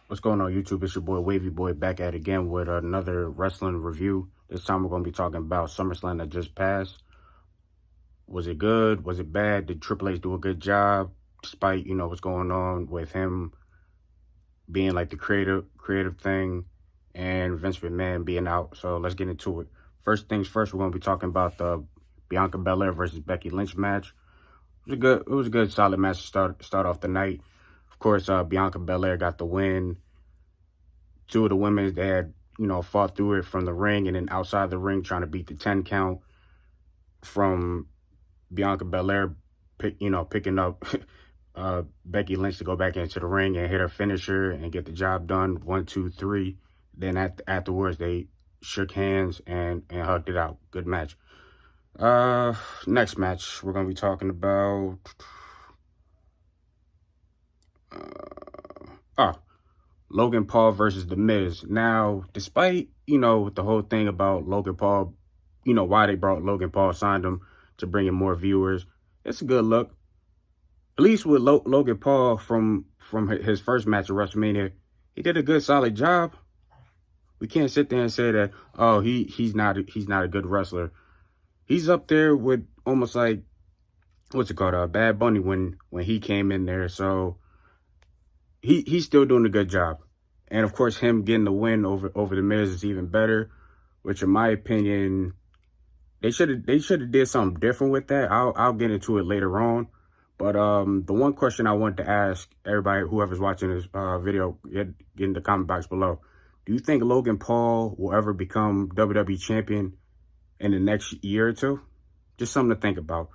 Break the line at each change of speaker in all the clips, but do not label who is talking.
What's going on, YouTube? It's your boy Wavy Boy back at it again with another wrestling review. This time we're going to be talking about SummerSlam that just passed. Was it good? Was it bad? Did Triple H do a good job despite, what's going on with him being like the creative thing and Vince McMahon being out? So let's get into it. First things first, we're going to be talking about the Bianca Belair versus Becky Lynch match. It was a good solid match to start off the night. Of course, Bianca Belair got the win. Two of the women, they had, fought through it from the ring and then outside the ring trying to beat the 10 count from Bianca Belair, picking up Becky Lynch to go back into the ring and hit her finisher and get the job done. 1, 2, 3. Then afterwards, they shook hands and hugged it out. Good match. Next match, we're going to be talking about... Logan Paul versus The Miz. Now, despite, the whole thing about Logan Paul, why they brought Logan Paul, signed him to bring in more viewers, it's a good look. At least with Logan Paul from his first match at WrestleMania, he did a good, solid job. We can't sit there and say that, oh, he's not a good wrestler. He's up there with almost like, what's it called, Bad Bunny when he came in there. So he's still doing a good job. And of course, him getting the win over The Miz is even better, which in my opinion, they should have did something different with that. I'll get into it later on. But the one question I wanted to ask everybody, whoever's watching this video, get in the comment box below. Do you think Logan Paul will ever become WWE champion in the next year or two? Just something to think about.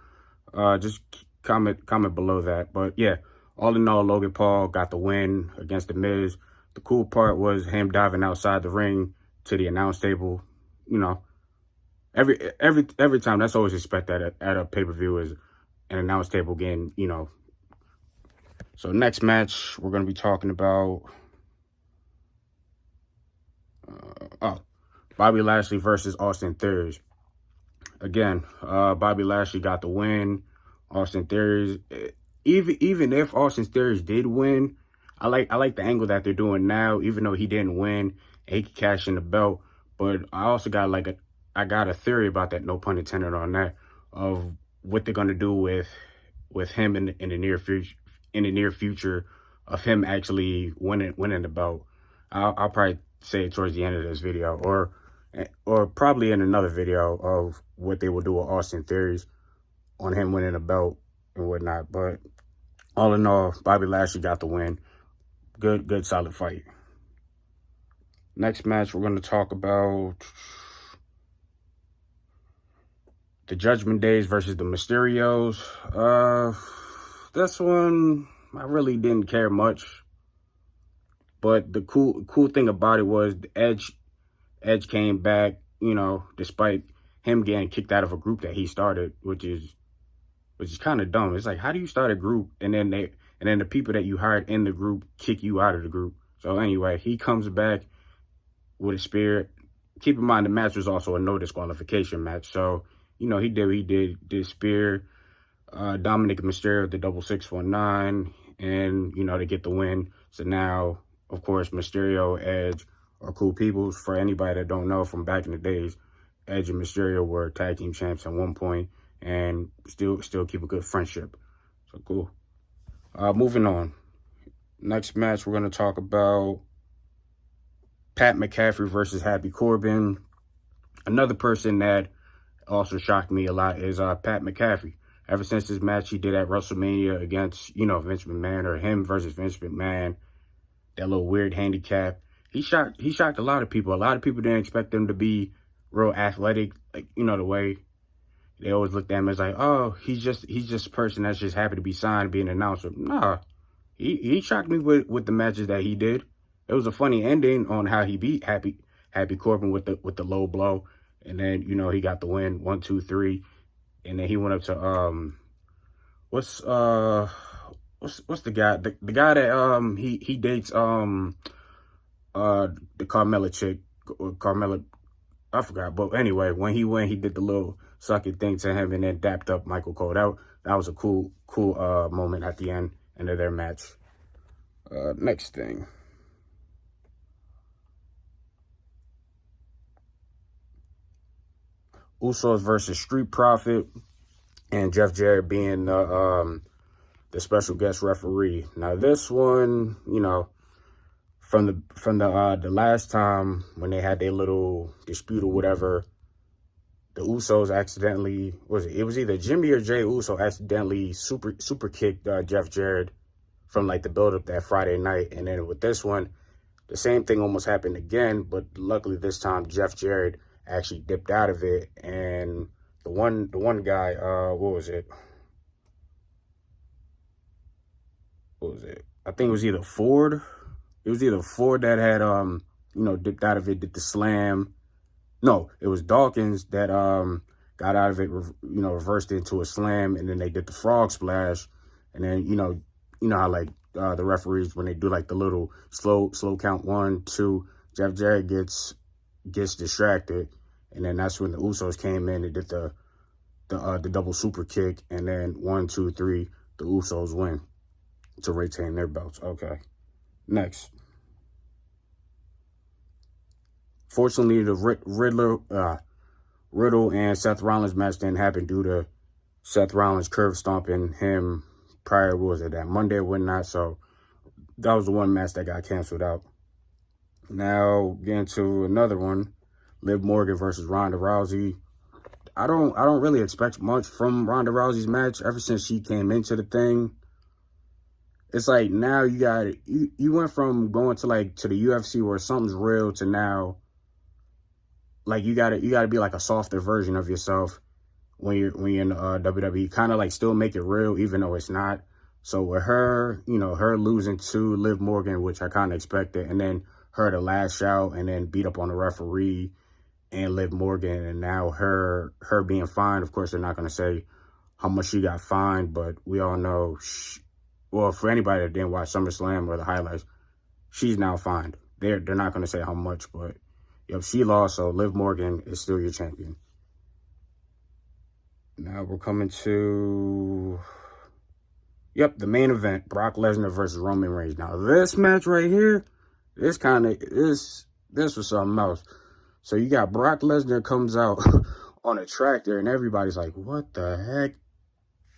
Just comment below that. But yeah, all in all, Logan Paul got the win against The Miz. The cool part was him diving outside the ring to the announce table. Every time, that's always expected at a pay-per-view, is an announce table getting, So next match, we're going to be talking about Bobby Lashley versus Austin Theory. Again, Bobby Lashley got the win. Austin Theory, even if Austin Theory did win, I like the angle that they're doing now. Even though he didn't win, and he could cash in the belt. But I also got I got a theory about that, no pun intended on that, of what they're gonna do with him in the near future of him actually winning the belt. I'll probably say it towards the end of this video, or probably in another video of what they will do with Austin Theory on him winning the belt and whatnot. But all in all, Bobby Lashley got the win. Good, solid fight. Next match, we're going to talk about the Judgment Days versus the Mysterios. This one, I really didn't care much. But the cool thing about it was the Edge came back, despite him getting kicked out of a group that he started, which is kind of dumb. It's like, how do you start a group and then the people that you hired in the group kick you out of the group? So anyway, he comes back with a spear. Keep in mind, the match was also a no disqualification match. So, he did spear Dominic Mysterio, the double 619, and, to get the win. So now, of course, Mysterio, Edge are cool people. For anybody that don't know, from back in the days, Edge and Mysterio were tag team champs at one point and still keep a good friendship. So cool. Moving on. Next match, we're going to talk about Pat McAfee versus Happy Corbin. Another person that also shocked me a lot is Pat McAfee. Ever since this match he did at WrestleMania against, Vince McMahon, or him versus Vince McMahon, that little weird handicap, he shocked a lot of people. A lot of people didn't expect him to be real athletic, like, the way they always looked at him as like, oh, he's just a person that's just happy to be signed, be an announcer. Nah, he shocked me with the matches that he did. It was a funny ending on how he beat Happy Corbin with the low blow, and then he got the win, 1, 2, 3, and then he went up to what's the guy the guy that he dates the Carmella chick, Carmella, I forgot. But anyway, when he went, he did the little sucking thing to him and then dapped up Michael Cole. That was a cool moment at the end of their match. Next thing. Usos versus Street Profit, and Jeff Jarrett being the special guest referee. Now this one, you know, from the last time when they had their little dispute or whatever, the Usos accidentally, it was either Jimmy or Jey Uso accidentally super kicked Jeff Jarrett from like the build up that Friday night, and then with this one, the same thing almost happened again, but luckily this time Jeff Jarrett actually dipped out of it, and the one guy, what was it? I think it was either Ford. It was either Ford that had dipped out of it, did the slam. No, it was Dawkins that got out of it, reversed into a slam, and then they did the frog splash, and then you know how like the referees, when they do like the little slow count 1, 2, Jeff Jarrett gets distracted, and then that's when the Usos came in and did the double super kick, and then 1, 2, 3, the Usos win to retain their belts. Okay, next. Fortunately, the Riddle and Seth Rollins match didn't happen due to Seth Rollins curve stomping him prior, what was it, that Monday or whatnot. So that was the one match that got canceled out. Now getting to another one, Liv Morgan versus Ronda Rousey. I don't really expect much from Ronda Rousey's match ever since she came into the thing. It's like now you went from going to the UFC where something's real to now like you gotta be like a softer version of yourself when you're in WWE. Kind of like still make it real even though it's not. So with her, her losing to Liv Morgan, which I kind of expected, and then her to lash out and then beat up on the referee and Liv Morgan, and now her being fined. Of course, they're not gonna say how much she got fined, but we all know. Well, for anybody that didn't watch SummerSlam or the highlights, she's now fined. They're not going to say how much, but yep, she lost, so Liv Morgan is still your champion. Now we're coming to, the main event, Brock Lesnar versus Roman Reigns. Now this match right here, this was something else. So you got Brock Lesnar comes out on a tractor, and everybody's like, what the heck?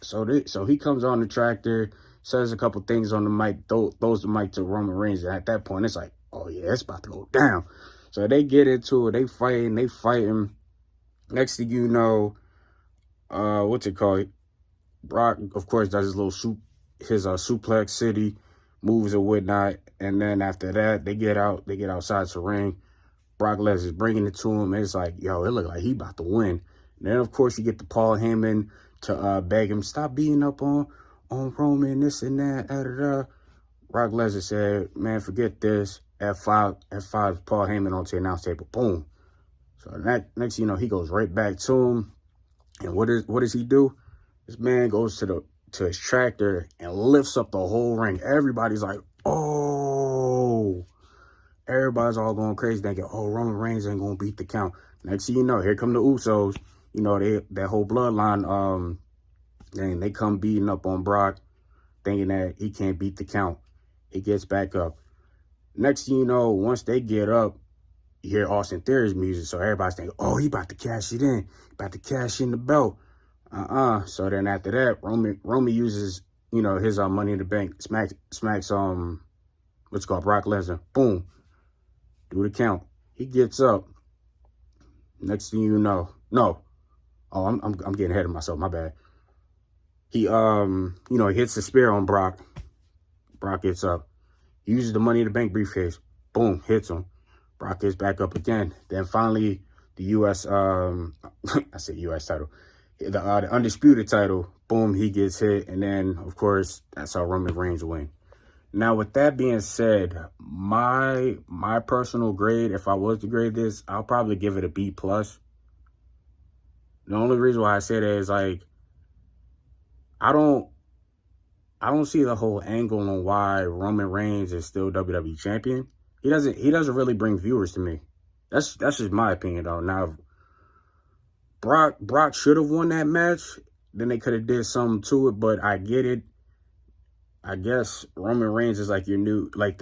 So he comes on the tractor, says a couple things on the mic, throws the mic to Roman Reigns, and at that point, it's like, oh yeah, it's about to go down. So they get into it, they fighting. Next thing you know, Brock, of course, does his little suplex city moves and whatnot, and then after that, they get outside the ring. Brock Lesnar's bringing it to him, and it's like, yo, it look like he about to win. And then, of course, you get the Paul Heyman to beg him, stop beating up on Roman, this and that, Brock Lesnar said, man, forget this. F5, Paul Heyman onto the announce table. Boom. So next, he goes right back to him. And what does he do? This man goes to his tractor and lifts up the whole ring. Everybody's like, oh. Everybody's all going crazy thinking, oh, Roman Reigns ain't going to beat the count. Next thing you know, here come the Usos. That whole bloodline, and they come beating up on Brock, thinking that he can't beat the count. He gets back up. Next thing you know, once they get up, you hear Austin Theory's music. So everybody's thinking, oh, he about to cash it in. He about to cash in the belt. So then after that, Roman uses, his Money in the Bank, smacks Brock Lesnar. Boom. Do the count. He gets up. Next thing you know, no. Oh, I'm getting ahead of myself. My bad. He hits the spear on Brock. Brock gets up. He uses the Money in the Bank briefcase. Boom, hits him. Brock gets back up again. Then finally, the U.S. I said U.S. title. The Undisputed title. Boom, he gets hit. And then, of course, that's how Roman Reigns win. Now, with that being said, my personal grade, if I was to grade this, I'll probably give it a B+. The only reason why I say that is like, I don't see the whole angle on why Roman Reigns is still WWE champion. He doesn't really bring viewers to me. That's just my opinion though. Now, Brock should have won that match. Then they could have did something to it, but I get it. I guess Roman Reigns is like the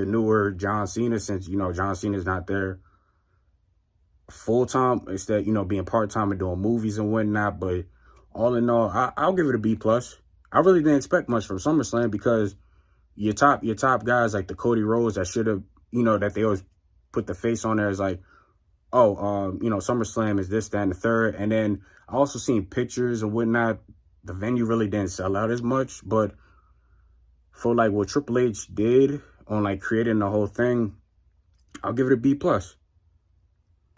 newer John Cena, since John Cena's not there. full-time instead, you know, being part-time and doing movies and whatnot. But all in all, I'll give it a B+. I really didn't expect much from SummerSlam because your top guys like the Cody Rhodes that should have, you know, that they always put the face on there as like, oh, you know, SummerSlam is this, that, and the third. And then I also seen pictures and whatnot. The venue really didn't sell out as much, but for like what Triple H did on like creating the whole thing, I'll give it a B+.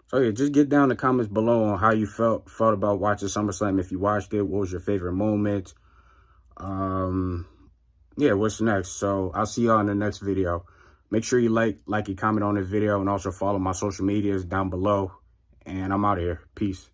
So yeah, just get down in the comments below on how you felt about watching SummerSlam. If you watched it, what was your favorite moment? Yeah, what's next? So I'll see y'all in the next video. Make sure you like and comment on this video, and also follow my social medias down below. And I'm out of here. Peace.